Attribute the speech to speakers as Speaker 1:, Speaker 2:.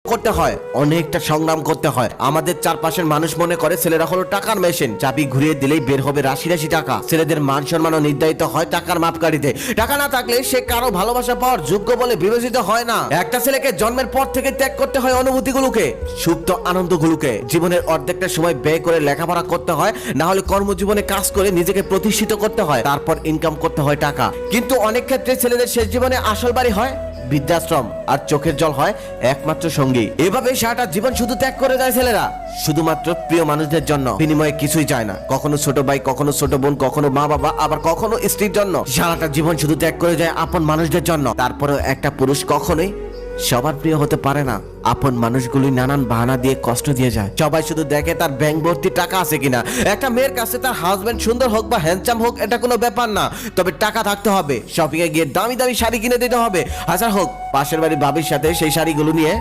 Speaker 1: করতে হয়, অনেকটা সংগ্রাম করতে হয়। আমাদের চারপাশের মানুষ মনে করে ছেলেরা হলো টাকার মেশিন, চাবি ঘুরিয়ে দিলেই বের হবে রাশি রাশি টাকা। ছেলেদের মান সম্মানও নির্ধারিত হয় টাকার মাপকাঠিতে। টাকা না থাকলে সে কারো ভালোবাসা পাওয়ার যোগ্য বলে বিবেচিত হয় না। একটা ছেলেকে জন্মের পর থেকে ত্যাগ করতে হয় অনুভূতিগুলোকে, সুপ্ত আনন্দগুলোকে। জীবনের অর্ধেকটা সময় ব্যয় করে লেখাপড়া করতে হয়, না হলে কর্মজীবনে কাজ করে নিজেকে প্রতিষ্ঠিত করতে হয়, তারপর ইনকাম করতে হয় টাকা। কিন্তু অনেক ক্ষেত্রে ছেলেদের শেষ জীবনে আসল বাড়ি হয় বৃদ্ধাশ্রম, আর চোখের জল হয় একমাত্র সঙ্গী। এভাবে সারাটা জীবন শুধু ত্যাগ করে যায় ছেলেরা, শুধুমাত্র প্রিয় মানুষদের জন্য। বিনিময়ে কিছুই চায় না, কখনো ছোট ভাই, কখনো ছোট বোন, কখনো মা বাবা, আবার কখনো স্ত্রীর জন্য। সারাটা জীবন শুধু ত্যাগ করে যায় আপন মানুষদের জন্য। তারপরেও একটা পুরুষ কখনোই সবার প্রিয় হতে পারে না। আপন মানুষগুলি নানান বাহানা দিয়ে কষ্ট দিয়ে যায়। সবাই শুধু দেখে তার ব্যাংক ভর্তি টাকা আছে কিনা। একটা মেয়ের কাছে তার হাজবেন্ড সুন্দর হোক বা হ্যান্ডসাম হোক, এটা কোনো ব্যাপার না, তবে টাকা থাকতে হবে। শপিং এ গিয়ে দামি দামি শাড়ি কিনে দিতে হবে। হাজার হোক পাশের বাড়ির ভাবির সাথে সেই শাড়িগুলো নিয়ে